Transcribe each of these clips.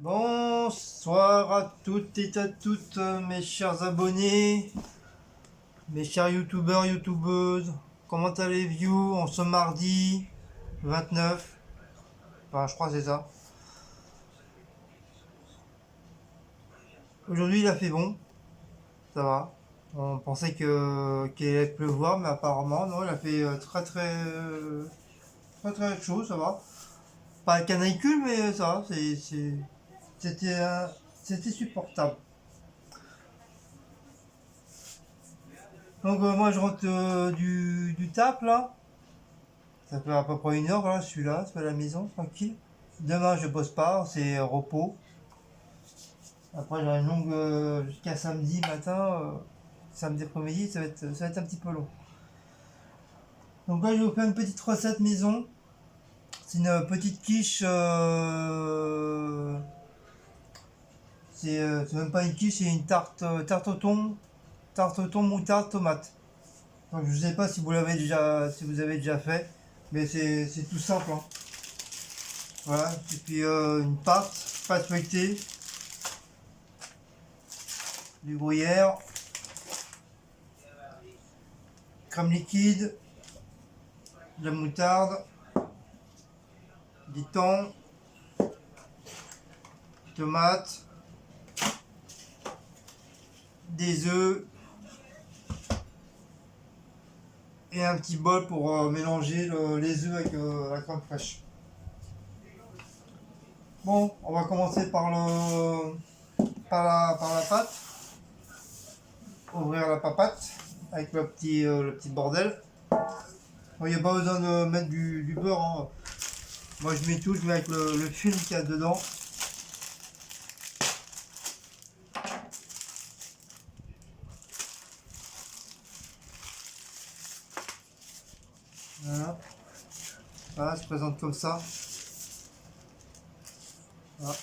Bonsoir à toutes et à toutes mes chers abonnés, mes chers youtubeurs, youtubeuses. Comment allez-vous en ce mardi 29? Enfin, je crois que c'est ça. Aujourd'hui il a fait bon, ça va. On pensait qu'il allait pleuvoir, mais apparemment non, il a fait très chaud, ça va. Pas la canicule, mais ça va, c'était c'était supportable. Donc moi je rentre du tap là. Ça fait à peu près une heure, voilà, je suis là, à la maison, tranquille. Demain je bosse pas, c'est repos. Après j'ai une longue jusqu'à samedi matin, samedi après-midi, ça va être un petit peu long. Donc là je vais vous faire une petite recette maison. C'est une petite quiche, c'est même pas une quiche, c'est une tarte au thon, moutarde, tomate. Donc je sais pas si vous avez déjà fait, mais c'est tout simple, hein. Voilà, et puis une pâte feuilletée, du gruyère, crème liquide, de la moutarde, du thon, tomates, des œufs et un petit bol pour mélanger les œufs avec la crème fraîche. Bon, on va commencer par la pâte. Ouvrir la papate avec le petit bordel. Il n'y a pas besoin de mettre du beurre, hein. Moi je mets tout, je mets avec le film qu'il y a dedans. Voilà, voilà, ça se présente comme ça. Voilà.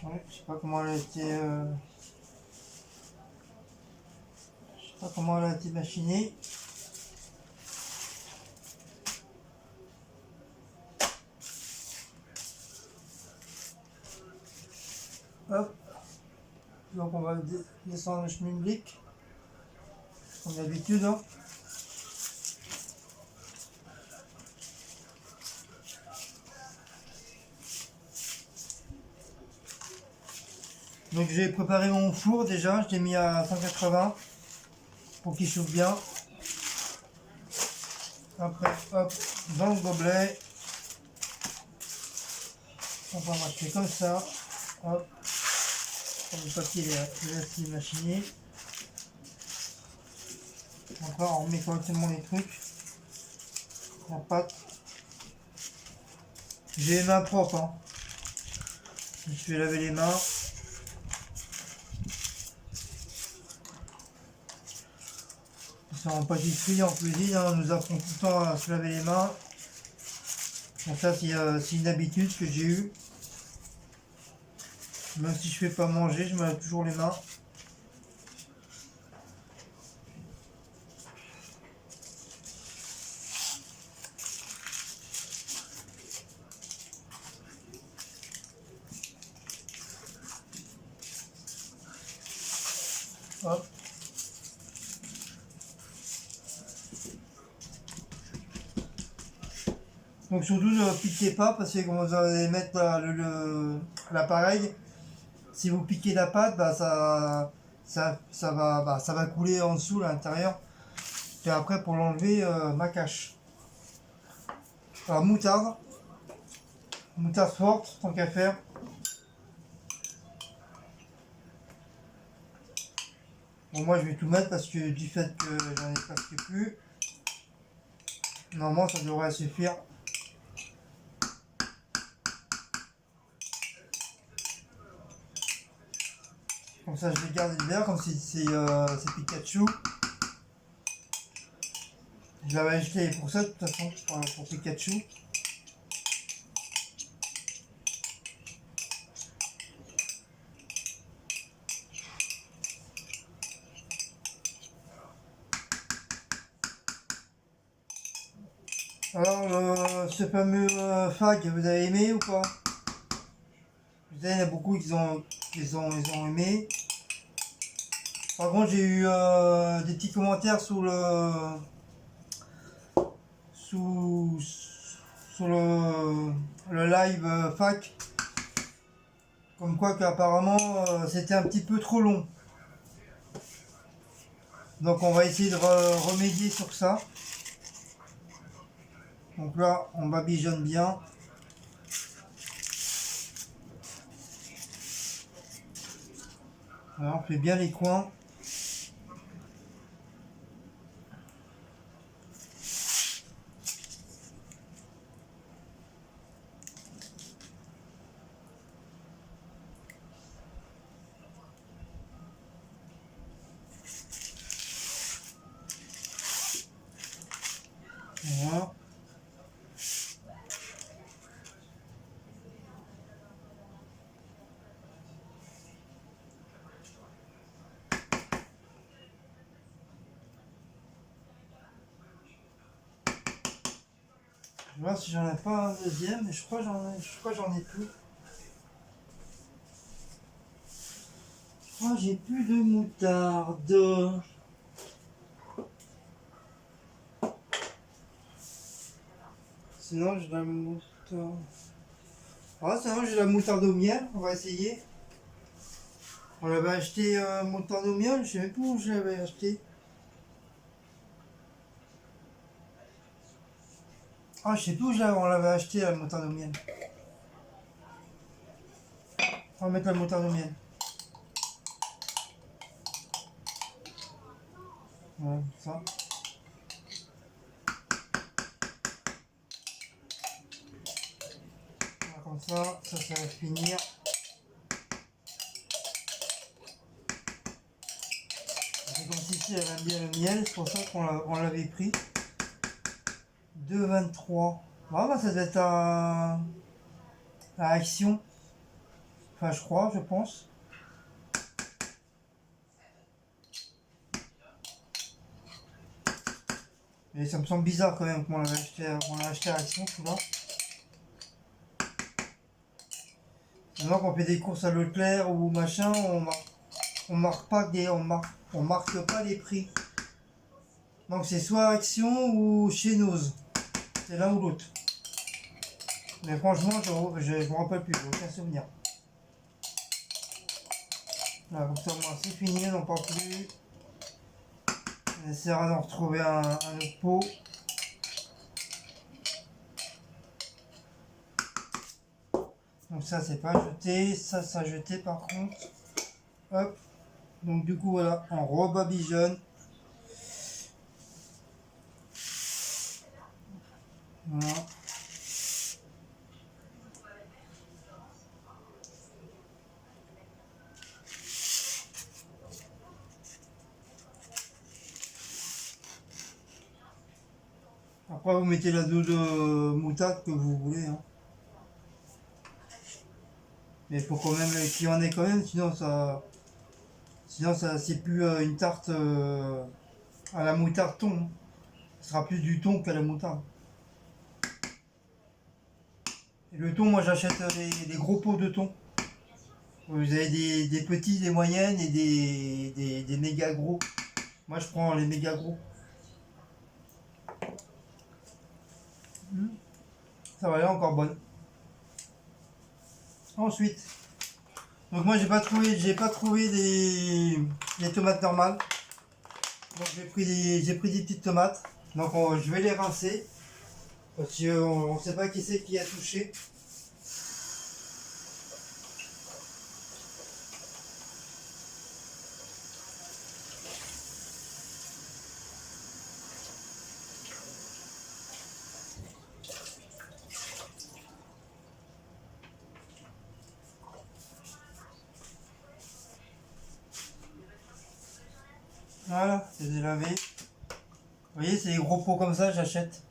Ouais, je sais pas comment elle a été, je sais pas comment elle a été machinée. Hop, donc on va descendre le schmilblick, comme d'habitude, hein. Donc j'ai préparé mon four déjà, je l'ai mis à 180 pour qu'il chauffe bien. Après, hop, dans le gobelet, on va marcher comme ça, hop, comme le papier est machiné. Après on remet correctement les trucs, la pâte. J'ai les mains propres, hein. Je me suis lavé les mains. En pâtisserie, en cuisine, hein, on nous apprend tout le temps à se laver les mains. Donc ça c'est une habitude que j'ai eue. Même si je fais pas manger, je me lave toujours les mains. Hop. Donc surtout ne piquez pas parce que quand vous allez mettre l'appareil, si vous piquez la pâte, bah, ça va couler en dessous à l'intérieur. Et après pour l'enlever, ma cache. Alors moutarde forte, tant qu'à faire. Bon, moi je vais tout mettre parce que du fait que j'en ai presque plus, normalement ça devrait suffire. Comme ça je les garde l'hiver, comme c'est Pikachu. Je l'avais acheté pour ça de toute façon, pour Pikachu. Alors, ce fameux FAQ, vous avez aimé ou pas? Vous savez, il y en a beaucoup qui ont aimé. Par contre, j'ai eu des petits commentaires sous, sur le live FAQ. Comme quoi qu'apparemment c'était un petit peu trop long. Donc on va essayer de remédier sur ça. Donc là, on babigeonne bien. Voilà, on fait bien les coins. Voilà. Je vais voir si j'en ai pas un deuxième, mais je crois que j'en ai plus. Je crois que j'ai plus de moutarde. Sinon j'ai de la moutarde. Ah, sinon j'ai de la moutarde au miel, on va essayer. On l'avait acheté moutarde au miel, je sais même plus où je l'avais acheté. Ah, je sais plus où on l'avait acheté la moutarde au miel. On va mettre la moutarde au miel. Voilà, ça. Voilà, comme ça va finir. C'est comme si elle aime bien le miel, c'est pour ça qu'on l'avait pris. 2,23. Bah, ça doit être à Action. Enfin, je pense. Et ça me semble bizarre quand même qu'on l'a acheté à Action, celui-là. Maintenant qu'on fait des courses à Leclerc ou machin, on marque pas les prix. Donc c'est soit Action ou chez Noz. C'est l'un ou l'autre. Mais franchement, je me rappelle plus, j'ai aucun souvenir. Là, comme ça, moi, c'est fini, on n'en parle plus. On essaiera d'en retrouver un autre pot. Donc ça, c'est pas jeté. Ça jeté par contre. Hop. Donc du coup, voilà, on rebabigeonne. Voilà. Après, vous mettez la dose de moutarde que vous voulez. Hein. Mais il faut quand même qu'il y en ait quand même, sinon c'est plus une tarte à la moutarde thon. Hein. Ce sera plus du thon qu'à la moutarde. Et le thon, moi j'achète les gros pots de thon. Vous avez des petits, des moyennes et des méga gros. Moi je prends les méga gros. Ça va, elle est encore bonne. Ensuite, donc moi j'ai pas trouvé des tomates normales. Donc j'ai pris des petites tomates. Donc je vais les rincer. Parce qu'on ne sait pas qui c'est qui a touché. Voilà, je les ai lavés. Vous voyez, c'est des gros pots comme ça, j'achète.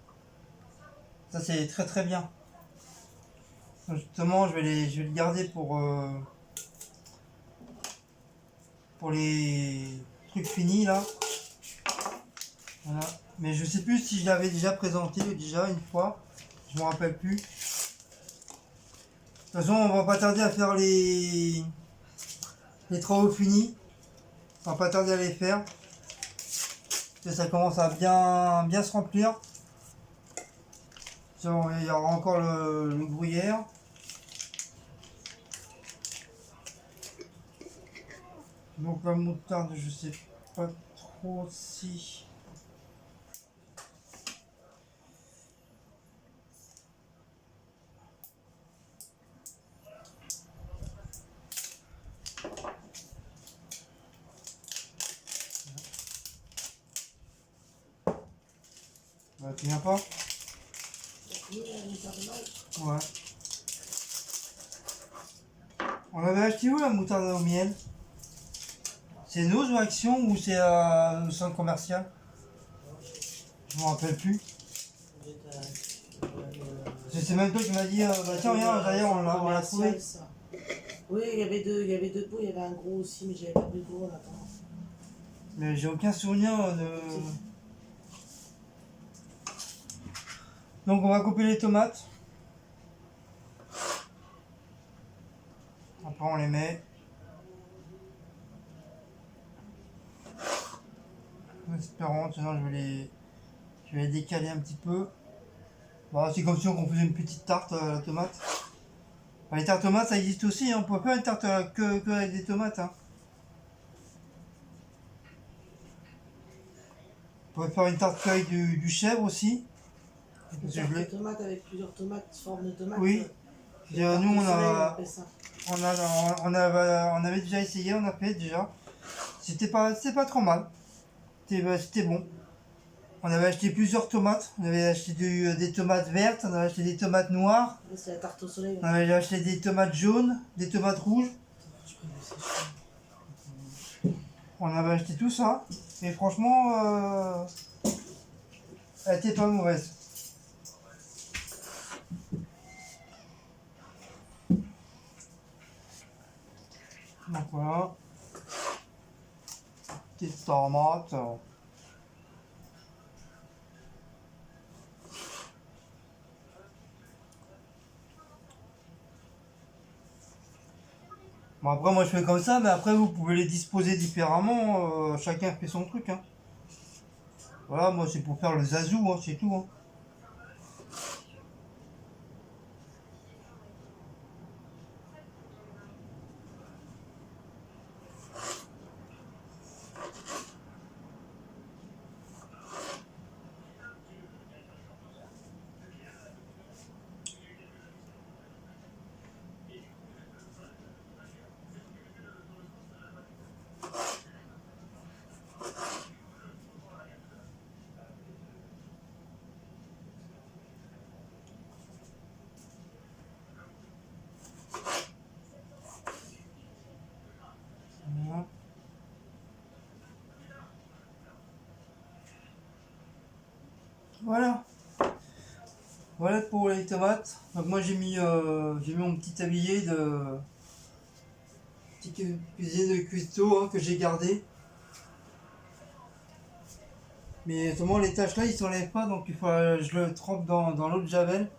Ça, c'est très très bien. Donc, justement, je vais les garder pour les trucs finis là. Voilà. Mais je sais plus si je l'avais déjà présenté déjà une fois. Je me rappelle plus. De toute façon, on va pas tarder à faire les travaux finis. On va pas tarder à les faire. Parce que ça commence à bien se remplir. Il y aura encore le gruyère. Donc la moutarde, je sais pas trop si... Bah, tu viens pas? Ouais. On avait acheté où la moutarde au miel? C'est nos actions ou c'est au centre commercial? Je me rappelle plus. C'est même toi qui m'as dit, bah tiens, regarde, d'ailleurs, on l'a trouvé. Oui, il y avait deux pots, il y avait un gros aussi, mais j'avais pas pris le gros en attendant. Mais j'ai aucun souvenir de... Donc on va couper les tomates. Après on les met. En espérant, sinon je vais les décaler un petit peu. Bon, c'est comme si on faisait une petite tarte à la tomate. Enfin, les tartes tomates ça existe aussi, hein. On peut faire une tarte que avec des tomates. Hein. On peut faire une tarte avec du chèvre aussi. Une tarte de tomates avec plusieurs tomates, forme de tomates. Oui. Nous on avait déjà essayé, on a fait déjà. C'était pas trop mal. C'était bon. On avait acheté plusieurs tomates. On avait acheté des tomates vertes, on avait acheté des tomates noires. C'est la tarte au soleil. On avait acheté des tomates jaunes, des tomates rouges. On avait acheté tout ça. Et franchement, elle était pas mauvaise. Donc voilà. Petite tomate. Bon après moi je fais comme ça, mais après vous pouvez les disposer différemment, chacun fait son truc. Hein. Voilà, moi c'est pour faire le zazou, hein, c'est tout. Hein. Voilà. Voilà. Voilà pour les tomates. Donc moi j'ai mis mon petit tablier de petit cuisinier de cuistot hein, que j'ai gardé. Mais seulement les taches là ils s'enlèvent pas donc il faut je le trempe dans l'eau de javel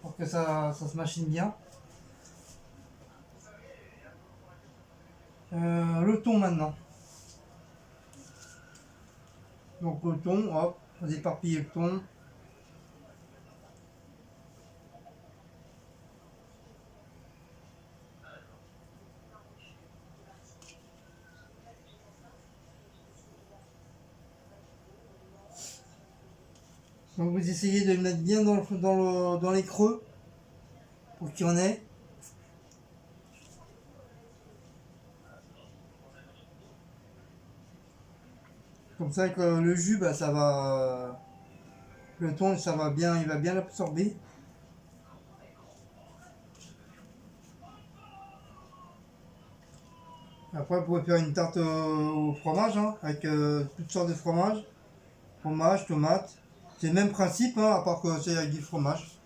pour que ça se machine bien. Le thon maintenant. Donc le thon, hop, on éparpille le thon. Donc vous essayez de le mettre bien dans les creux pour qu'il y en ait. Comme ça avec le jus, bah, ça va. Le thon, il va bien l'absorber. Après, vous pouvez faire une tarte au fromage, hein, avec toutes sortes de fromages. Fromage, tomate. C'est le même principe, hein, à part que c'est avec du fromage.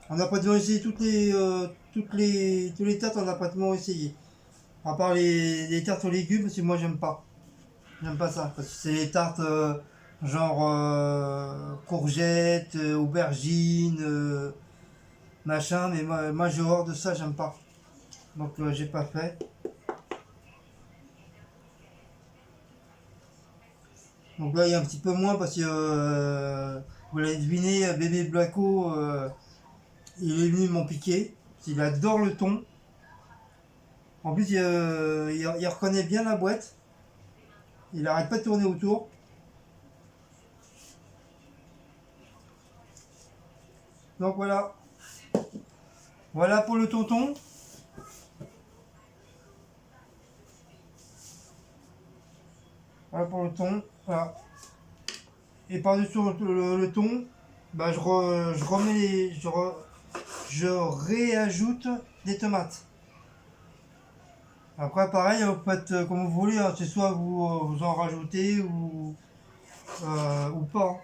On a pratiquement essayé tous les tartes, on a pratiquement essayé. À part les tartes aux légumes, parce que moi j'aime pas. J'aime pas ça. Parce que c'est les tartes genre courgettes, aubergines, machin. Mais moi j'ai horreur de ça, j'aime pas. Donc j'ai pas fait. Donc là il y a un petit peu moins parce que vous l'avez deviné, bébé Blacko, il est venu m'en piquer. Il adore le thon. En plus il reconnaît bien la boîte. Il arrête pas de tourner autour. Donc voilà. Voilà pour le tonton. Voilà pour le thon. Voilà. Et par-dessus le thon, bah, je remets je réajoute des tomates. Après pareil, vous faites comme vous voulez, hein. C'est soit vous en rajoutez ou pas, hein.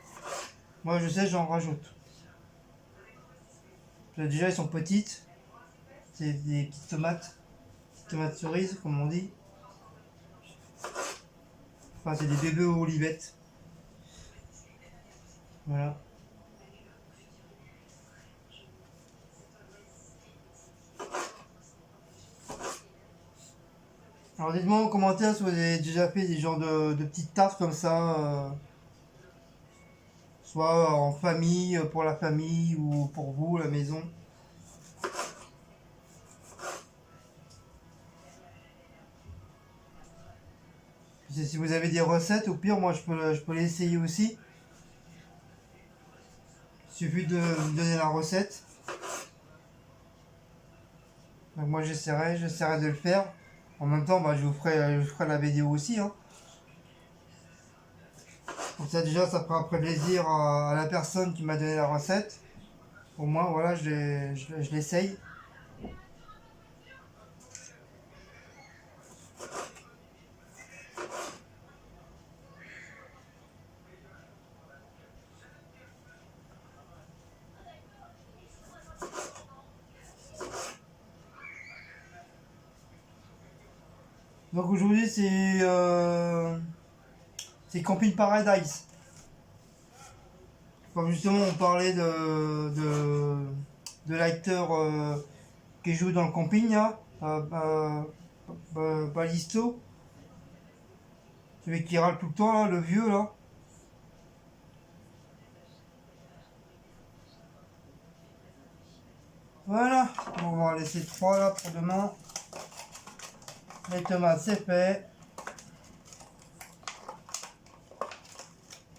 Moi je sais, j'en rajoute. Là, déjà elles sont petites. C'est des petites tomates cerises comme on dit. Enfin c'est des bébés olivettes. Voilà. Alors dites-moi en commentaire si vous avez déjà fait des genres de petites tartes comme ça, soit en famille, pour la famille ou pour vous, la maison. Si vous avez des recettes, au pire, moi je peux les essayer aussi. Il suffit de me donner la recette. Donc moi j'essaierai de le faire. En même temps, bah, je vous ferai la vidéo aussi, hein. Comme ça déjà, ça fera après plaisir à la personne qui m'a donné la recette. Au moins, voilà, je l'essaye. Donc aujourd'hui, c'est Camping Paradise. Comme justement on parlait de l'acteur qui joue dans le camping, là, Balisto, celui qui râle tout le temps, là, le vieux là. Voilà, on va en laisser 3 là pour demain. Les tomates c'est fait.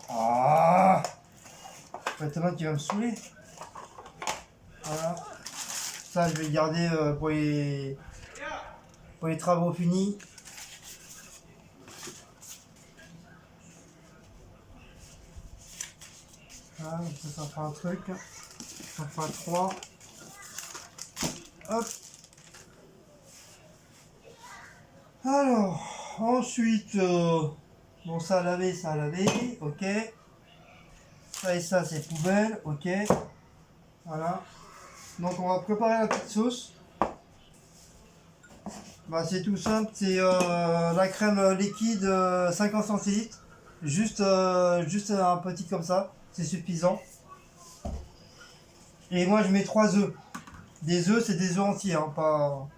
Ah, la tomate qui va me saouler. Voilà. Ça je vais garder pour les travaux finis. Voilà, ça fera un truc. Ça fera 3. Hop. Alors, ensuite, bon ça à laver, ok. Ça et ça c'est poubelle, ok. Voilà. Donc on va préparer la petite sauce. Bah, c'est tout simple, c'est la crème liquide 50 centilitres. Juste un petit comme ça, c'est suffisant. Et moi je mets 3 œufs. Des œufs, c'est des œufs entiers, hein, pas.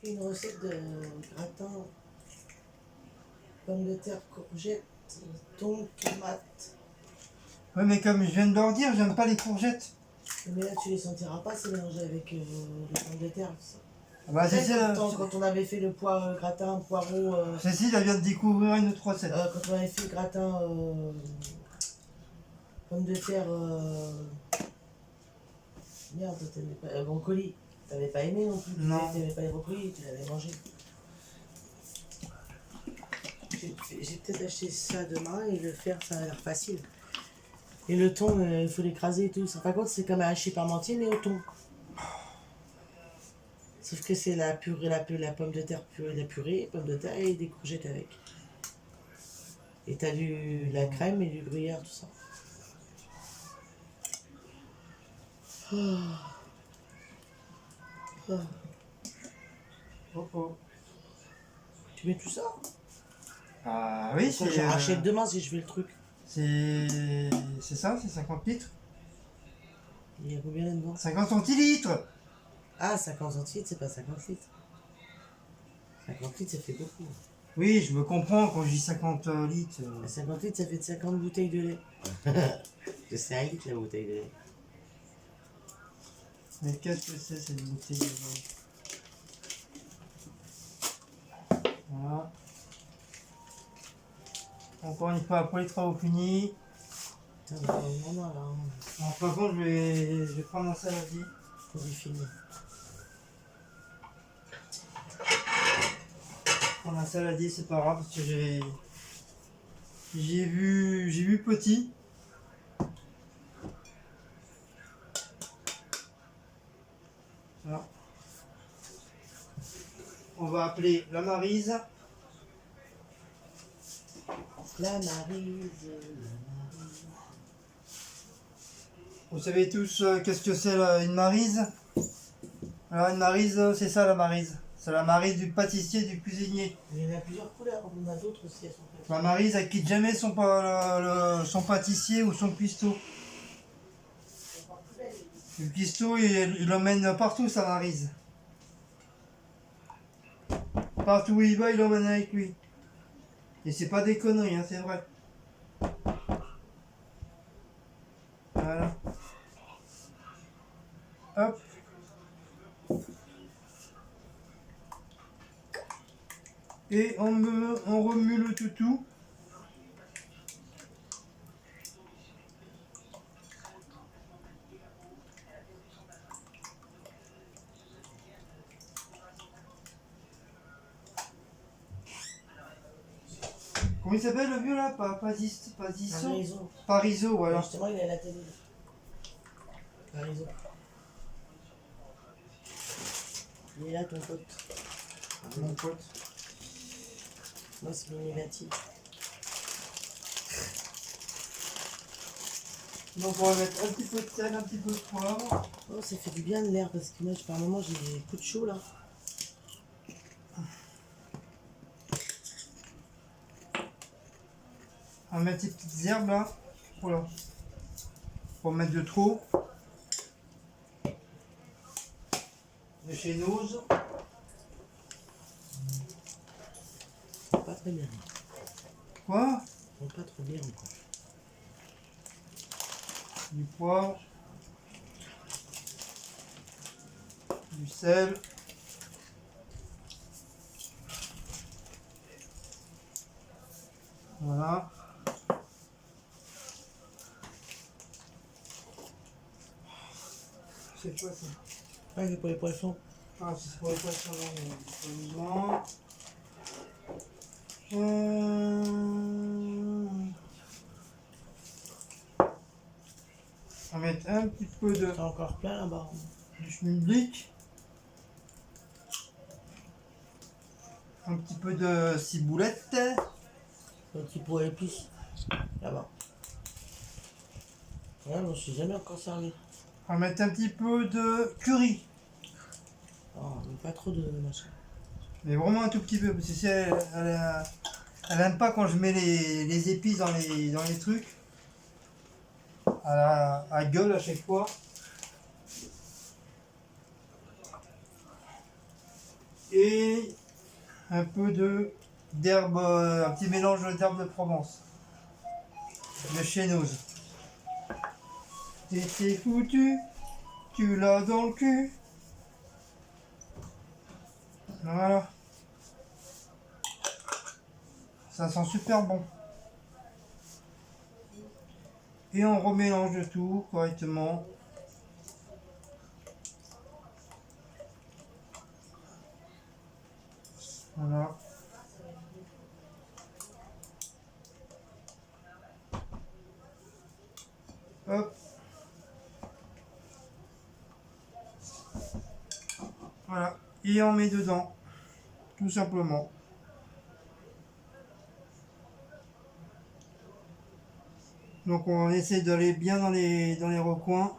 Je fais une recette de gratin, pommes de terre, courgettes, thon, tomates. Ouais, mais comme je viens de leur dire, j'aime pas les courgettes. Mais là, tu les sentiras pas, c'est mélangé avec les pommes de terre. Ça. Bah, Cécile, Quand on avait fait le gratin, poireau. Cécile, elle vient de découvrir une autre recette. Quand on avait fait le gratin, pommes de terre. Merde, t'aimais pas. Brocoli. T'avais pas aimé non plus. Non. T'aimais pas les brocolis, tu l'avais mangé. J'ai peut-être acheté ça demain et le faire, ça a l'air facile. Et le thon, il faut l'écraser et tout. Par contre, c'est comme un hachis parmentier, mais au thon. Sauf que c'est la purée, la pomme de terre purée, la purée, pomme de terre et des courgettes avec. Et t'as la crème et du gruyère, tout ça. Oh, oh. Oh oh. Tu mets tout ça? Ah oui, Ça, je rachète demain si je fais le truc. c'est ça, c'est 50 litres. Il y a combien là-dedans? 50 centilitres. Ah, 50 centilitres, c'est pas 50 litres. 50 litres, ça fait beaucoup. Oui, je me comprends quand je dis 50 litres. 50 litres, ça fait 50 bouteilles de lait. C'est 1 litre la bouteille de lait. Mais qu'est-ce que c'est cette bouteille de lait? Voilà. Encore une fois, après les travaux finis. Putain, on va vraiment là. En par contre, je vais prendre un saladier. Faut y finir. Prendre un saladier, c'est pas grave parce que j'ai vu petit. Voilà. On va appeler la Maryse. La Maryse. Vous savez tous qu'est-ce que c'est une Maryse? Alors une Maryse, c'est ça la Maryse. C'est la Maryse du pâtissier, du cuisinier. Il y en a plusieurs couleurs, on en a d'autres aussi, elles sont faites. La Maryse, elle quitte jamais son pâtissier ou son cuistot. Le cuistot, il l'emmène partout, sa Maryse. Partout où il va, il l'emmène avec lui. Et c'est pas des conneries, hein, c'est vrai. Voilà. Hop. Et on remue le toutou. Comment il s'appelle le vieux là? Pasisso? Pariso. Pariso, voilà. Justement, il est à la télé. Pariso. Il est là, ton pote. Mon pote. Moi, c'est Minimati. Donc on va mettre un petit peu de sel, un petit peu de poivre. Oh, ça fait du bien de l'air parce que moi, par moment, j'ai des coups de chaud là. On va mettre ces petites herbes là. Voilà. Pour mettre de trop. De chez Nose. Pas très bien. Quoi? Pas trop bien encore. Du poivre. Du sel. Voilà. C'est quoi ça? Ah, c'est pour les poissons. Ah, c'est pour les poissons, non, on va mettre un petit peu de C'est encore plein là-bas. du schmilblick. Un petit peu de ciboulette. Un petit pot à épices. Là-bas. Ouais, je me suis jamais encore servi. On va mettre un petit peu de curry. Oh, mais pas trop de machin. Mais vraiment un tout petit peu. Parce que si elle aime pas quand je mets les épices dans les trucs. Elle gueule à chaque fois. Et un peu d'herbe, un petit mélange d'herbes de Provence. De chez Nose. T'es foutu, tu l'as dans le cul. Voilà. Ça sent super bon. Et on remélange le tout correctement. Voilà. Hop. Voilà. et on met dedans, tout simplement. Donc on essaie d'aller bien dans les recoins.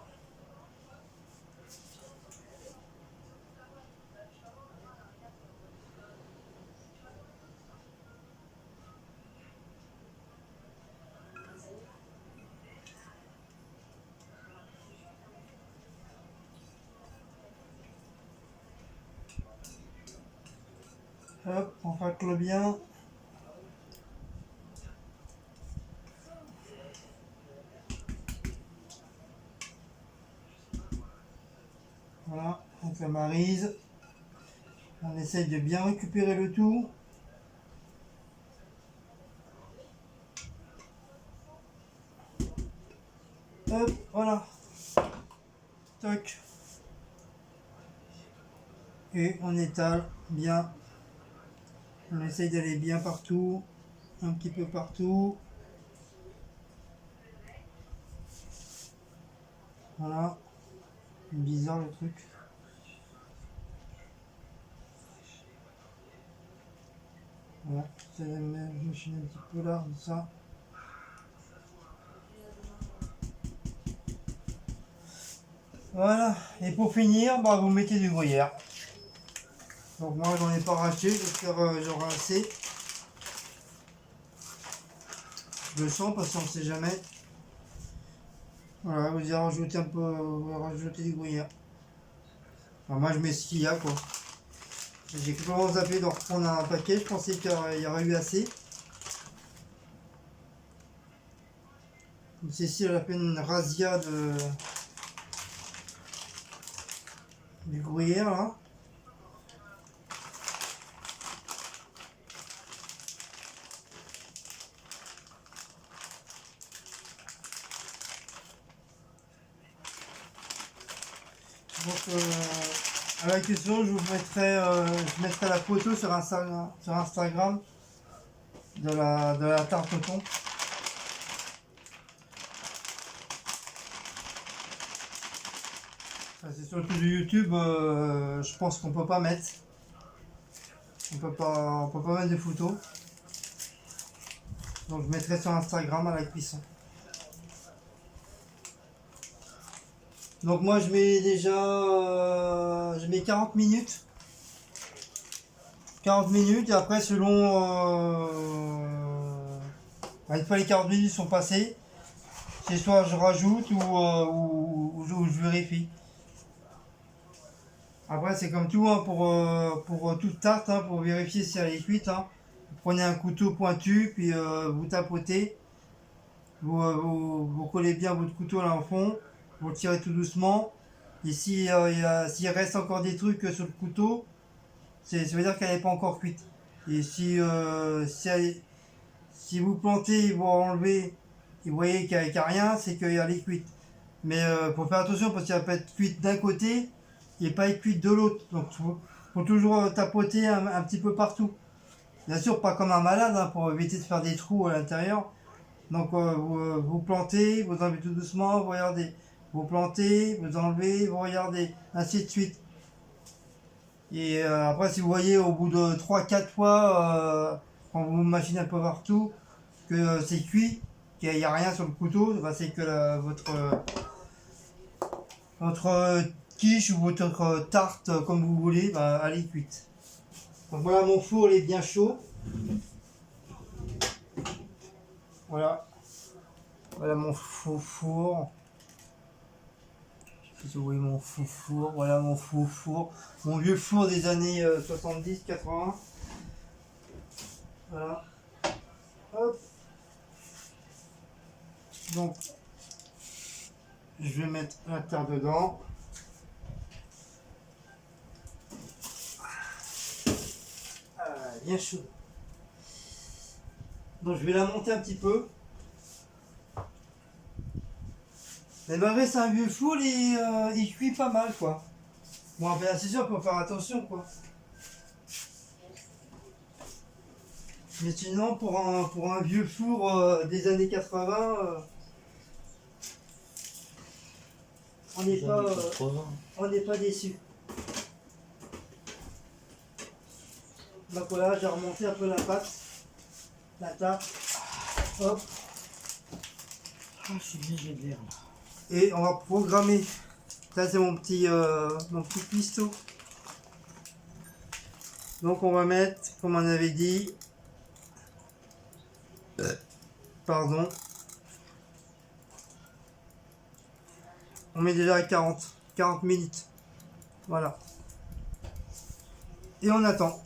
Hop, on racle bien. Voilà, avec la maryse. On essaye de bien récupérer le tout. Hop, voilà. Toc. Et on étale bien. On essaye d'aller bien partout. Un petit peu partout. Voilà. Bizarre le truc. Voilà. Je machine un petit peu là, comme ça. Voilà. Et pour finir, bah, vous mettez du gruyère. Donc moi j'en ai pas racheté, j'espère j'aurai assez. Je le sens parce qu'on ne sait jamais. Voilà, vous y rajoutez un peu, vous rajoutez du gruyère. Alors moi je mets ce qu'il y a quoi. J'ai complètement zappé de reprendre un paquet, je pensais qu'il y aurait eu assez. Ceci elle a fait une razzia du gruyère là. Donc à la question je vous mettrai, je mettrai la photo sur Instagram de la tarte au thon. C'est surtout du YouTube, je pense qu'on peut pas mettre. On peut pas mettre de photos. Donc je mettrai sur Instagram à la cuisson. Donc moi je mets déjà je mets 40 minutes. 40 minutes et après selon une fois les 40 minutes sont passées, c'est soit je rajoute ou je vérifie. Après c'est comme tout hein, pour toute tarte, hein, pour vérifier si elle est cuite. Hein. Vous prenez un couteau pointu, puis vous tapotez, vous collez bien votre couteau là en fond, vous le tirez tout doucement. Et s'il reste encore des trucs sur le couteau, ça veut dire qu'elle n'est pas encore cuite. Et si vous plantez, vous enlevez, et vous voyez qu'il n'y a rien, c'est qu'elle est cuite. Mais faut faire attention parce qu'elle peut être cuite d'un côté et pas être cuite de l'autre. Donc faut toujours tapoter un petit peu partout. Bien sûr, pas comme un malade, hein, pour éviter de faire des trous à l'intérieur. Donc vous plantez, vous enlevez tout doucement, vous regardez. Vous plantez, vous enlevez, vous regardez, ainsi de suite. Et après, si vous voyez au bout de 3-4 fois, quand vous machinez un peu partout, que c'est cuit, qu'il n'y a rien sur le couteau, bah, c'est que votre quiche ou votre tarte, comme vous voulez, bah, elle est cuite. Donc voilà, mon four il est bien chaud. Voilà. Voilà mon faux four. Je sais pas si vous voyez mon faux four. Voilà mon faux four. Mon vieux four des années 70-80. Voilà. Hop. Donc, je vais mettre la terre dedans. Ah, bien chaud. Donc, je vais la monter un petit peu. Mais malgré c'est un vieux four, il cuit pas mal quoi. Bon, ben, c'est sûr qu'il faut faire attention quoi. Mais sinon, pour un vieux four des années 80, on n'est pas déçu. Donc voilà, j'ai remonté un peu la pâte, la tarte. Hop. Ah, je suis bien, j'ai de l'air là. Et on va programmer. Ça c'est mon petit cuistot. Donc on va mettre, comme on avait dit, pardon, on met déjà à 40 minutes. Voilà. Et on attend.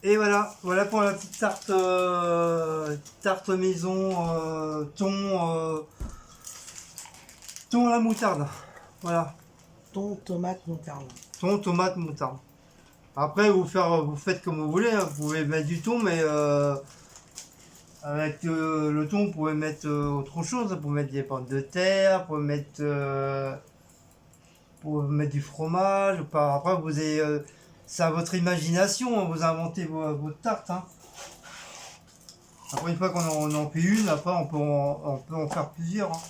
Et voilà pour la petite tarte maison thon à la moutarde. Voilà, Thon, tomate, moutarde. thon, tomate, moutarde. Après vous faites comme vous voulez, hein. Vous pouvez mettre du thon, mais avec le thon, vous pouvez mettre autre chose. Vous pouvez mettre des pommes de terre, vous pouvez mettre du fromage. Après vous avez, c'est à votre imagination, hein. Vous inventez votre tarte, hein. Après, une fois qu'on en fait une, après on peut en faire plusieurs, hein.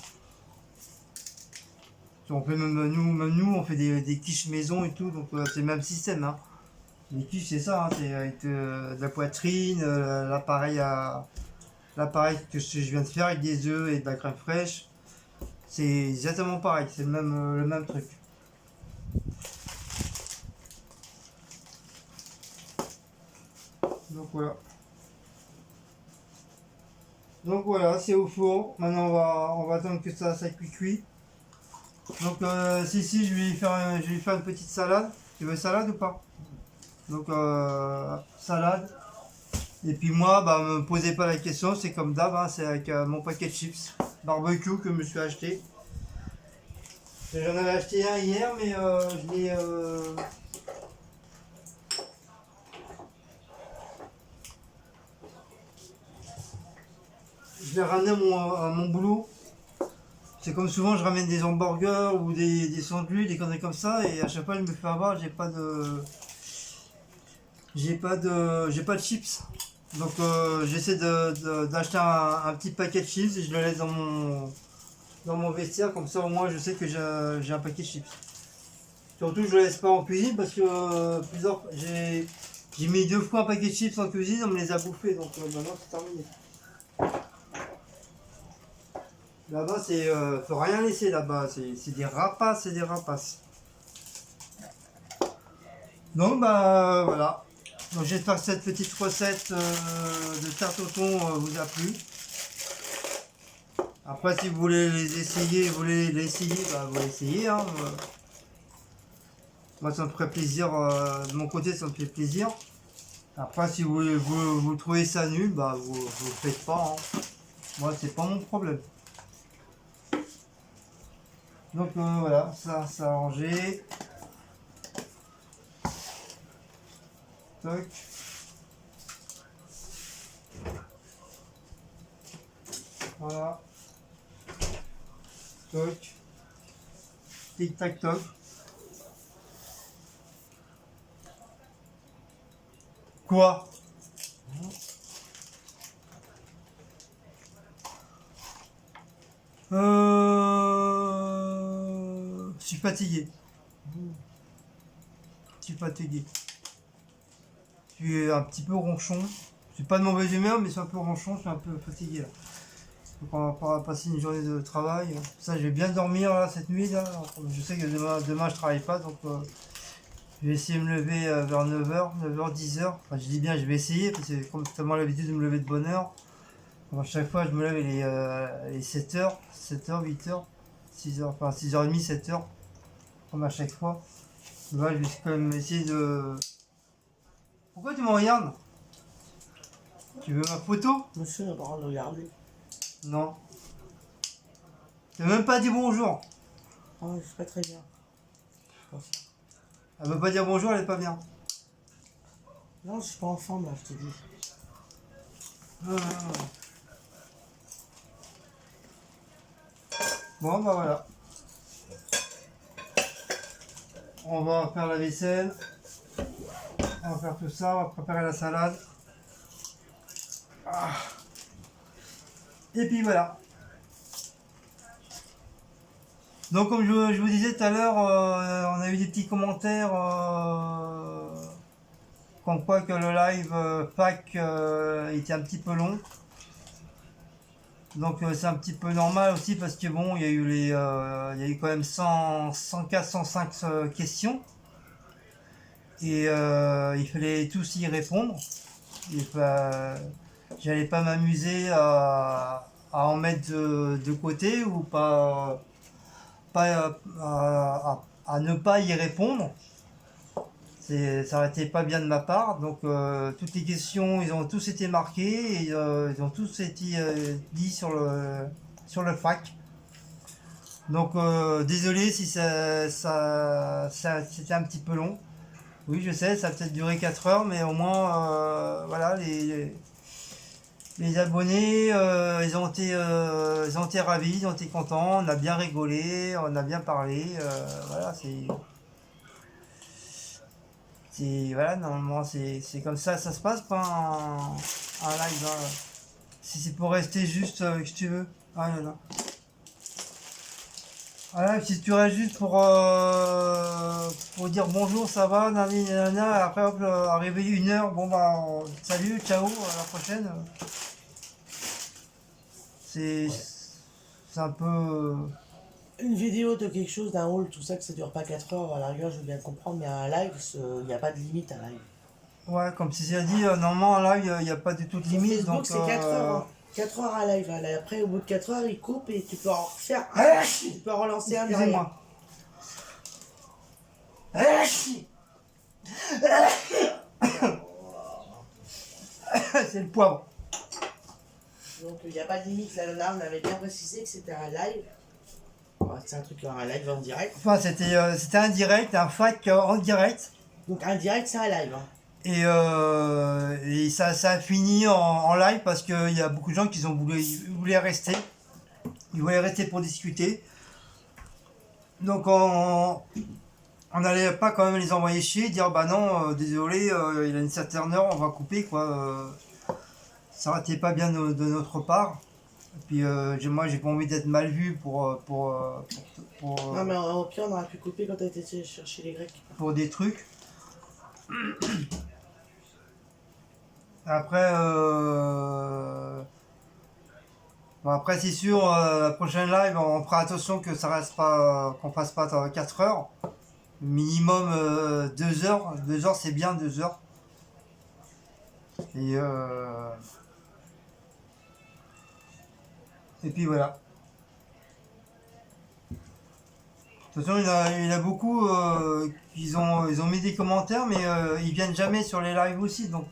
On fait même nous, on fait des quiches maison et tout, donc c'est le même système, hein. Les quiches, c'est ça, hein, c'est avec de la poitrine, l'appareil que je viens de faire avec des œufs et de la crème fraîche. C'est exactement pareil, c'est le même truc. Donc voilà. Donc voilà, c'est au four. Maintenant on va attendre que ça cuit. Donc si je vais lui faire une petite salade. Tu veux salade ou pas? Donc salade. Et puis moi, bah me posez pas la question, c'est comme d'hab, hein, c'est avec mon paquet de chips barbecue que je me suis acheté. J'en avais acheté un hier, mais je l'ai ramené à mon boulot. C'est comme souvent, je ramène des hamburgers ou des sandwichs, des conneries comme ça, et à chaque fois, je me fais avoir, j'ai pas de chips. Donc j'essaie d'acheter un petit paquet de chips et je le laisse dans mon vestiaire, comme ça au moins je sais que j'ai un paquet de chips. Surtout je le laisse pas en cuisine parce que j'ai mis 2 fois un paquet de chips en cuisine, on me les a bouffés, donc maintenant c'est terminé. Là-bas faut rien laisser là-bas, c'est des rapaces, c'est des rapaces. Donc bah voilà. Donc j'espère que cette petite recette de tarte au thon vous a plu. Après si vous voulez l'essayer, bah vous l'essayez, hein. Moi ça me ferait plaisir, de mon côté ça me fait plaisir. Après si vous trouvez ça nul, bah vous le faites pas, hein. Moi c'est pas mon problème. Donc voilà, ça a rangé. Toc. Voilà. Toc. Tic tac toc. Quoi? Je suis fatigué. Je suis fatigué. Je suis un petit peu ronchon. Je suis pas de mauvaise humeur, mais je suis un peu ronchon, je suis un peu fatigué là. Donc on va passer une journée de travail. Ça, je vais bien dormir là cette nuit là. Je sais que demain je travaille pas, donc je vais essayer de me lever vers 9h, 9h, 10h. Enfin, je dis bien je vais essayer, parce que j'ai complètement l'habitude de me lever de bonne heure. Donc, à chaque fois je me lève il est 7h, 7h, 8h, 6h, enfin 6h30, 7h, comme à chaque fois. Là, je vais quand même essayer de... Pourquoi tu me regardes? Tu veux ma photo? Monsieur a le droit de regarder. Non. Tu m'as même pas dit bonjour. Ah, je suis pas très bien. Elle veut pas dire bonjour, elle est pas bien. Non, je suis pas en forme là, je te dis. Ah. Bon, bah voilà. On va faire la vaisselle. On va faire tout ça, on va préparer la salade. Ah. Et puis voilà. Donc comme je vous disais tout à l'heure, on a eu des petits commentaires comme quoi que le live fac était un petit peu long. Donc c'est un petit peu normal aussi parce que bon, il y a eu il y a eu quand même 104, 105 questions et il fallait tous y répondre. Et j'allais pas m'amuser à en mettre de côté ou à ne pas y répondre. Ça aurait été pas bien de ma part. Donc toutes les questions, ils ont tous été marqués et ils ont tous été dit sur le fac. Donc désolé si c'était un petit peu long. Oui, je sais, ça a peut-être duré 4 heures, mais au moins, voilà, les abonnés, ils ont été ravis, ils ont été contents, on a bien rigolé, on a bien parlé, voilà, voilà, normalement, c'est comme ça se passe, pas un live, hein. Si c'est pour rester juste, que tu veux, ah là là. Voilà, si tu restes juste pour dire bonjour, ça va, nani, nanana, et après hop, arrivé 1 heure, bon bah salut, ciao, à la prochaine. C'est Ouais. c'est un peu. Une vidéo de quelque chose, d'un haul, tout ça, que ça dure pas 4 heures, à la rigueur, je veux bien comprendre, mais un live, il n'y a pas de limite à un live. Ouais, comme si j'ai dit, normalement là, il n'y a pas du tout de Sur limite, Facebook, donc. c'est 4 heures, hein. 4 heures à live, hein. Après, au bout de 4 heures, il coupe et tu peux en refaire un, tu peux en relancer un derrière. Excusez-moi. C'est le poivre. Donc, il n'y a pas de limite. Là, on avait bien précisé que c'était un live. Ouais, c'est un truc, un live en direct. Enfin, c'était un direct, un fac en direct. Donc, un direct, c'est un live, hein. Et ça a fini en live parce qu'il y a beaucoup de gens qui voulaient rester. Ils voulaient rester pour discuter. Donc on n'allait pas quand même les envoyer chier, dire bah non, désolé, il a une certaine heure, on va couper quoi. Ça aurait été pas bien de notre part. Et puis moi j'ai pas envie d'être mal vu Non, mais au pire, on aurait pu couper quand t'as été chercher les Grecs. pour des trucs. Après, bon, après c'est sûr, la prochaine live, on fera attention que ça reste pas, qu'on fasse pas 4 heures. Minimum 2 heures. 2 heures c'est bien, 2 heures. Et, et puis voilà. De toute façon, il y en a beaucoup ils ont mis des commentaires, mais ils viennent jamais sur les lives aussi. Donc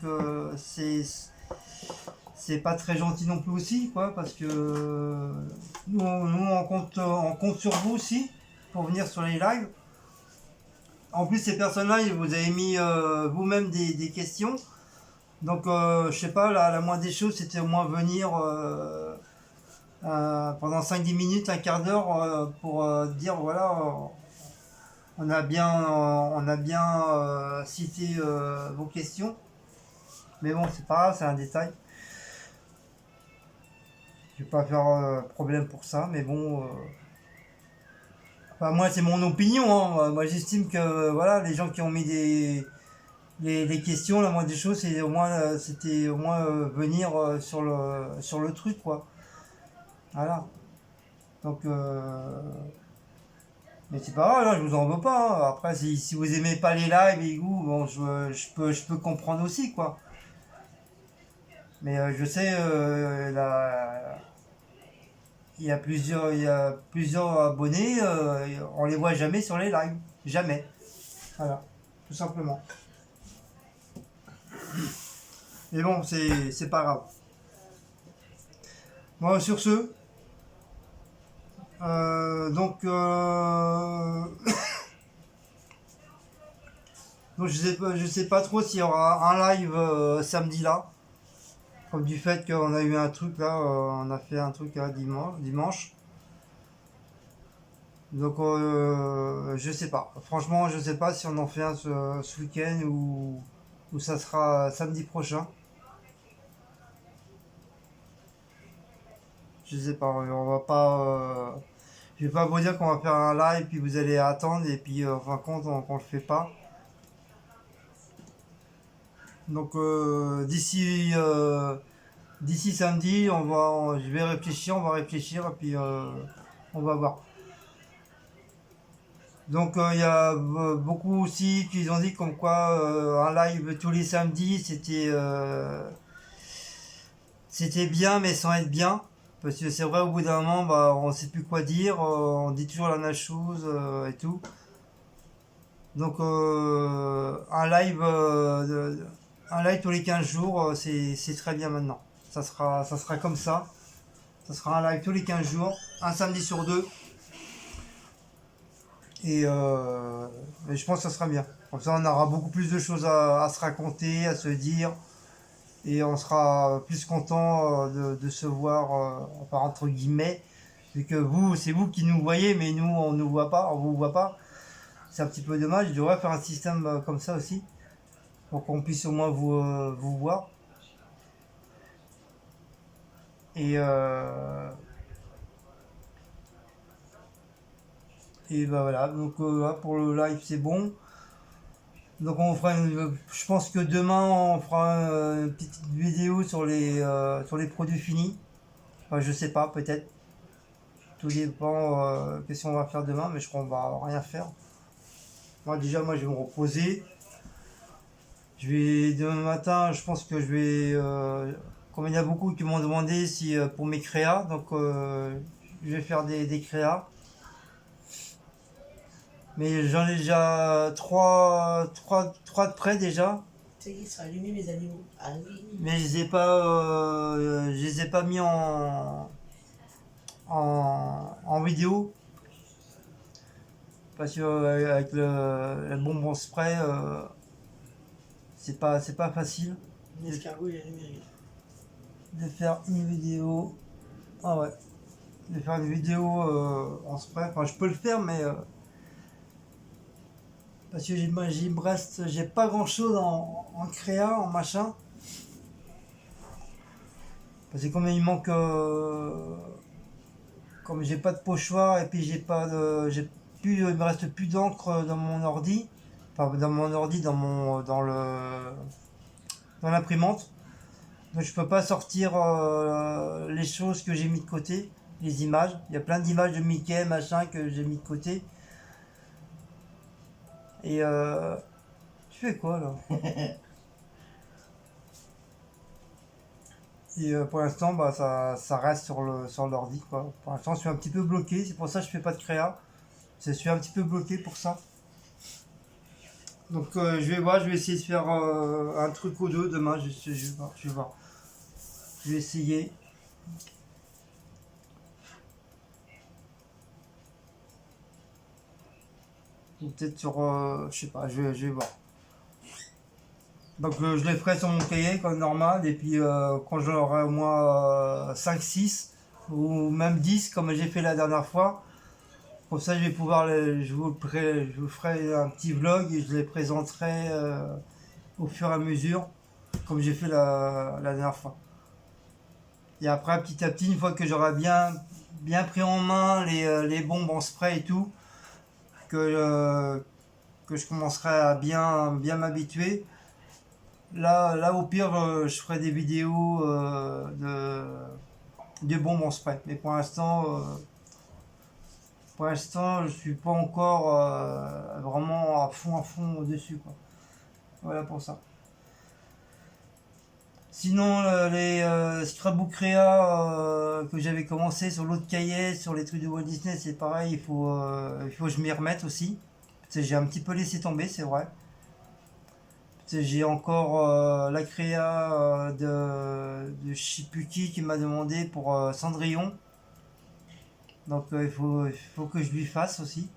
c'est pas très gentil non plus aussi, quoi, parce que nous, on compte sur vous aussi pour venir sur les lives. En plus, ces personnes-là, vous avez mis vous-même des questions. Donc, je sais pas, la moindre des choses, c'était au moins venir pendant 5-10 minutes, un quart d'heure, pour dire voilà, on a bien cité vos questions. Mais bon, c'est pas grave, c'est un détail. Je vais pas faire problème pour ça, mais bon. Enfin, moi, c'est mon opinion, hein. Moi, j'estime que voilà, les gens qui ont mis les questions, la moindre des choses, c'était au moins venir sur le truc, quoi. Voilà. Donc, mais c'est pas grave, là, je vous en veux pas, hein. Après, si vous aimez pas les lives et vous, bon, je peux comprendre aussi, quoi. Mais je sais, il y a plusieurs abonnés, on les voit jamais sur les lives. Jamais. Voilà. Tout simplement. Mais bon, c'est pas grave. Bon, sur ce, donc, donc je sais pas trop s'il y aura un live samedi là. Comme du fait qu'on a eu un truc là, on a fait un truc là dimanche. Donc je sais pas. Franchement, je sais pas si on en fait un ce week-end ou ça sera samedi prochain. Je sais pas. On va pas. Je vais pas vous dire qu'on va faire un live, puis vous allez attendre, et puis en fin de compte, on le fait pas. Donc d'ici samedi, je vais réfléchir, on va réfléchir, et puis on va voir. Donc il y a beaucoup aussi qui ont dit comme quoi un live tous les samedis, c'était bien, mais sans être bien. Parce que c'est vrai, au bout d'un moment, bah, on sait plus quoi dire, on dit toujours la même chose et tout. Donc un live tous les 15 jours, c'est très bien maintenant. Ça sera comme ça. Ça sera un live tous les 15 jours, un samedi sur deux. Et je pense que ça sera bien. Comme ça, on aura beaucoup plus de choses à se raconter, à se dire. Et on sera plus content de se voir, enfin, entre guillemets. Vu que vous, c'est vous qui nous voyez, mais nous, on ne nous voit pas, on vous voit pas. C'est un petit peu dommage. Je devrais faire un système comme ça aussi, pour qu'on puisse au moins vous voir. Et, euh, et bah voilà, donc là, pour le live c'est bon. Donc je pense que demain on fera une petite vidéo sur les produits finis. Enfin, je sais pas, peut-être. Tout dépend qu'est-ce qu'on va faire demain, mais je crois qu'on va rien faire. Moi je vais me reposer. Demain matin, je pense que je vais comme il y a beaucoup qui m'ont demandé si pour mes créas, donc je vais faire des créas. Mais j'en ai déjà trois de près déjà. Ça y est, ils sont allumés, mes animaux. Ah oui. Mais je les ai pas mis en vidéo. Parce que avec le bonbon spray, c'est pas facile L'escargot, il est allumé. de faire une vidéo. Ah ouais, de faire une vidéo en spray. Enfin, je peux le faire, mais parce que j'ai pas grand chose en créa, en machin. Parce que comme j'ai pas de pochoir et puis il me reste plus d'encre dans mon ordi, enfin dans mon ordi, dans l'imprimante. Donc je peux pas sortir les choses que j'ai mis de côté, les images. Il y a plein d'images de Mickey, machin, que j'ai mis de côté. Et tu fais quoi là? Et pour l'instant, bah, ça reste sur l'ordi, quoi. Pour l'instant, je suis un petit peu bloqué, c'est pour ça que je fais pas de créa. Je suis un petit peu bloqué pour ça. Donc je vais voir, je vais essayer de faire un truc ou deux demain, je vais voir, je vais voir. Je vais essayer. Ou peut-être sur, je sais pas, je vais voir. Donc je les ferai sur mon cahier comme normal, et puis quand j'aurai au moins 5, 6 ou même 10 comme j'ai fait la dernière fois, comme ça je vais pouvoir, je vous ferai un petit vlog et je les présenterai au fur et à mesure, comme j'ai fait la dernière fois. Et après, petit à petit, une fois que j'aurai bien pris en main les bombes en spray et tout, que je commencerai à bien m'habituer, là au pire, je ferai des vidéos de bombes en spray. Mais pour l'instant, je suis pas encore vraiment à fond dessus, quoi. Voilà pour ça. Sinon, les scrapbook créa que j'avais commencé sur l'autre cahier, sur les trucs de Walt Disney, c'est pareil, il faut que je m'y remette aussi. Parce que j'ai un petit peu laissé tomber, c'est vrai. Parce que j'ai encore la créa de Shipuki qui m'a demandé pour Cendrillon. Donc il faut que je lui fasse aussi.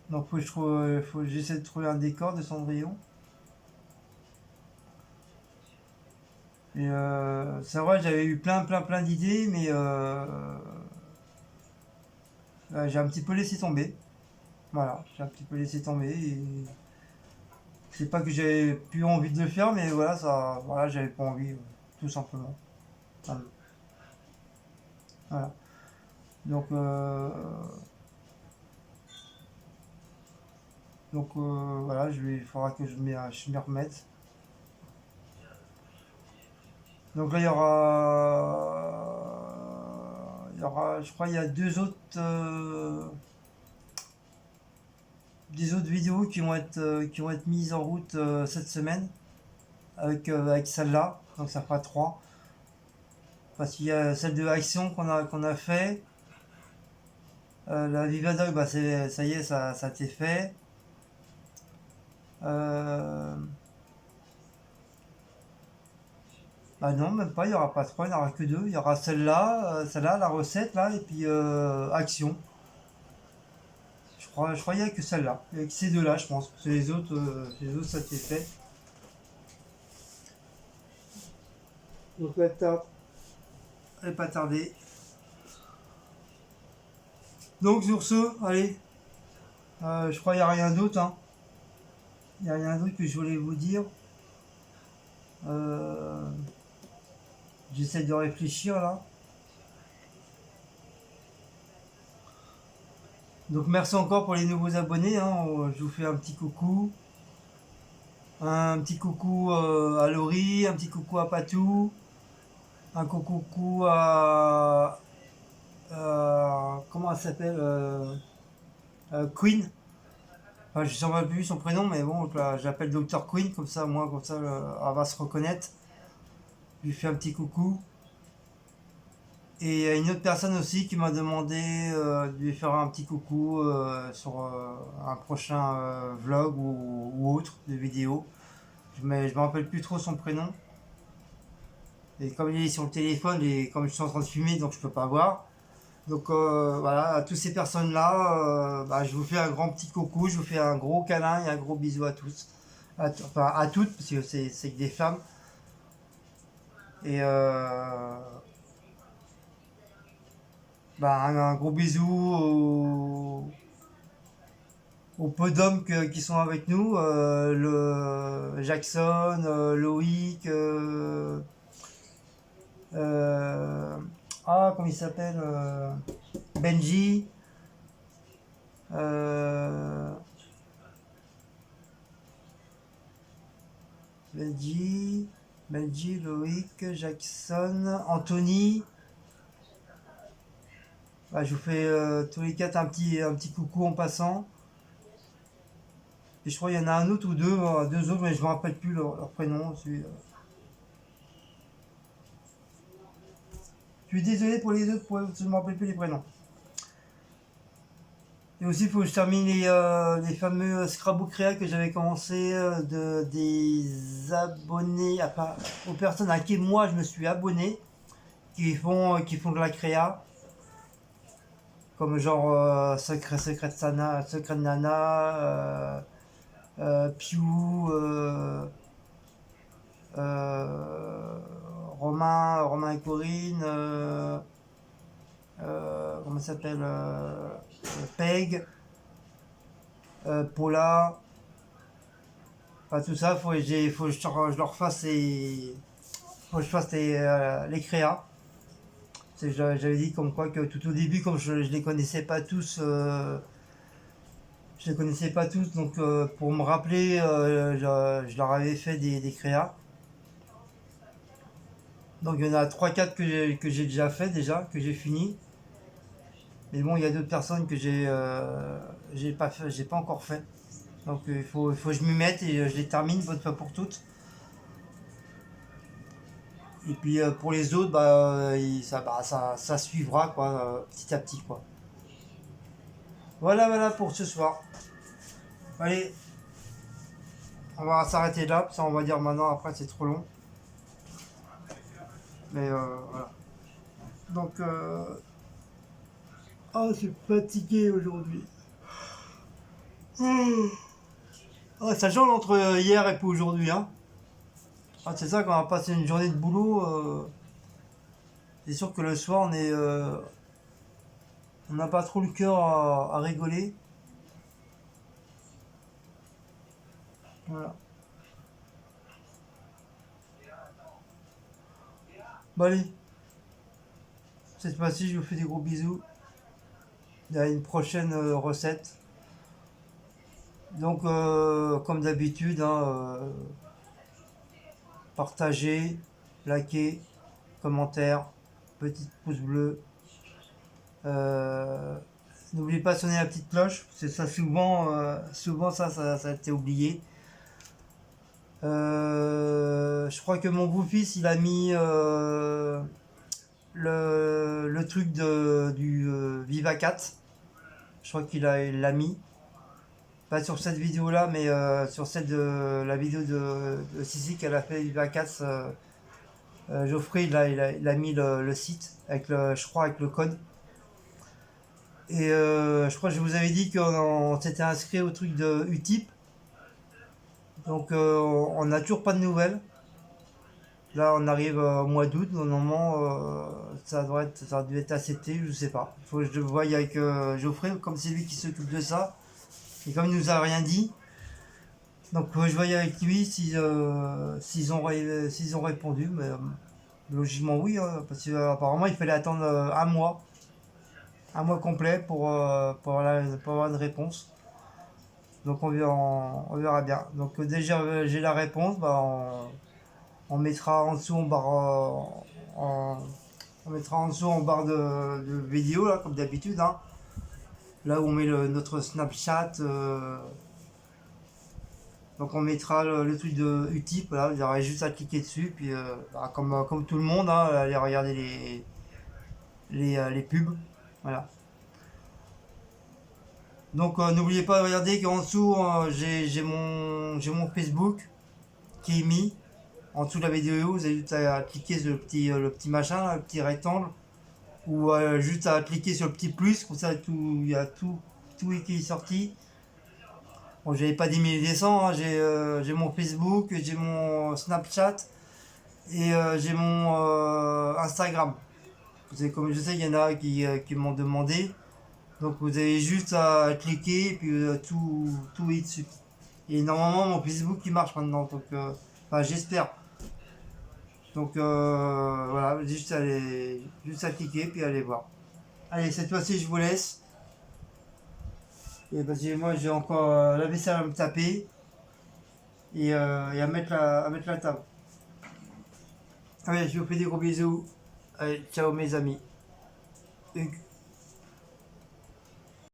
Donc faut que j'essaie de trouver un décor de Cendrillon. Et c'est vrai, j'avais eu plein d'idées, mais j'ai un petit peu laissé tomber. Voilà, j'ai un petit peu laissé tomber. Et c'est pas que j'avais plus envie de le faire, mais voilà, j'avais pas envie, tout simplement. Voilà. Voilà. Donc, voilà, il faudra que je m'y remette. Donc là, je crois, il y a des autres vidéos qui vont être mises en route cette semaine avec celle-là. Donc ça fera 3. Parce qu'il y a celle de Action qu'on a fait. La Vivadoc, bah ça y est, ça a été fait. Euh, Bah non, même pas, il n'y aura pas 3, il n'y en aura que 2. Il y aura celle-là, la recette là, et puis Action. Je crois qu'il n'y a que celle-là. Il n'y a que ces deux-là, je pense. C'est les autres, ça a été fait. Donc elle n'est pas tardée. Donc sur ce, allez, je crois qu'il n'y a rien d'autre. Hein. Il n'y a rien d'autre que je voulais vous dire. Euh, J'essaie de réfléchir là. Donc merci encore pour les nouveaux abonnés. Hein. Je vous fais un petit coucou. Un petit coucou à Laurie, un petit coucou à Patou, un coucou comment elle s'appelle Queen. Enfin, je ne sais pas plus son prénom, mais bon, je l'appelle Dr Queen, comme ça, moi, comme ça, elle va se reconnaître. Je lui fais un petit coucou. Et il y a une autre personne aussi qui m'a demandé de lui faire un petit coucou sur un prochain vlog ou autre de vidéo. Je me rappelle plus trop son prénom. Et comme il est sur le téléphone et comme je suis en train de fumer, donc je peux pas voir. Donc voilà, à toutes ces personnes-là, bah, je vous fais un grand petit coucou, je vous fais un gros câlin et un gros bisou à tous. Enfin à toutes, parce que c'est que des femmes. Et bah, un gros bisou aux peu d'hommes qui sont avec nous. Jackson, Loïc, euh, comment il s'appelle Benji. Euh, Benji, Loïc, Jackson, Anthony. Bah, je vous fais tous les quatre un petit coucou en passant. Et je crois qu'il y en a un autre ou deux autres, mais je ne me rappelle plus leur prénom. Je suis désolé pour les autres, je ne me rappelle plus les prénoms. Et aussi, il faut que je termine les fameux Scrabble Créa que j'avais commencé des abonnés, aux personnes à qui moi je me suis abonné, qui font de la créa, comme genre Secret Nana, Pew, euh, Romain et Corinne, comment ça s'appelle Peg, Paula. Enfin, tout ça, faut que je leur fasse faut que je fasse les créas. J'avais dit comme quoi que tout au début, comme je les connaissais pas tous, donc pour me rappeler, je leur avais fait des créas. Donc il y en a trois quatre que j'ai déjà fait déjà, que j'ai fini. Mais bon, il y a d'autres personnes que j'ai pas encore fait. Donc il faut que je m'y mette et je les termine une bonne fois pour toutes. Et puis pour les autres, ça suivra quoi, petit à petit quoi. Voilà pour ce soir. Allez, on va s'arrêter là, ça on va dire maintenant, après c'est trop long. Mais voilà. Donc, oh, je suis fatigué aujourd'hui. Oh, ça change entre hier et puis aujourd'hui. Hein. Ah, c'est ça, quand on a passé une journée de boulot, c'est sûr que le soir on n'a pas trop le cœur à rigoler. Voilà. Bon allez, cette fois-ci je vous fais des gros bisous. à une prochaine recette. Donc, comme d'habitude, hein, partagez, likez, commentaires, petit pouce bleu. N'oubliez pas de sonner la petite cloche, c'est ça souvent ça a été oublié. Je crois que mon beau-fils il a mis le truc du Viva 4. Je crois il l'a mis. Pas sur cette vidéo là, mais sur celle de la vidéo de Sissi qu'elle a fait Viva 4. Geoffrey il a mis le site avec je crois avec le code. Et je crois que je vous avais dit qu'on s'était inscrit au truc de Utip. Donc on n'a toujours pas de nouvelles. Là on arrive au mois d'août, normalement ça a dû être accepté, je sais pas. Il faut que je le voie avec Geoffrey, comme c'est lui qui s'occupe de ça. Et comme il nous a rien dit, donc faut que je voie avec lui s'ils ont répondu. Mais logiquement oui, hein, parce qu'apparemment il fallait attendre un mois complet pour avoir une réponse. Donc on verra bien. Donc déjà j'ai la réponse, bah, on mettra en dessous en barre on mettra en dessous en barre de vidéo là comme d'habitude, hein. Là où on met notre Snapchat, donc on mettra le truc de Utip, là, il y aurait juste à cliquer dessus, puis bah, comme tout le monde, hein, aller regarder les pubs. Voilà. Donc n'oubliez pas de regarder qu'en dessous j'ai mon Facebook qui est mis. En dessous de la vidéo, vous avez juste à cliquer sur le petit machin, là, le petit rectangle, ou juste à cliquer sur le petit plus, comme ça il y a tout qui est sorti. Bon, j'avais pas 10 000 hein, j'ai mon Facebook, j'ai mon Snapchat et j'ai mon Instagram. Comme je sais, il y en a qui m'ont demandé. Donc vous avez juste à cliquer et puis tout est dessus. Et normalement mon Facebook il marche maintenant, donc enfin j'espère. Donc voilà, juste à cliquer puis aller voir. Allez, cette fois-ci je vous laisse. Et parce que moi j'ai encore la vaisselle à me taper et à mettre la table. Allez, je vous fais des gros bisous. Allez, ciao mes amis. Et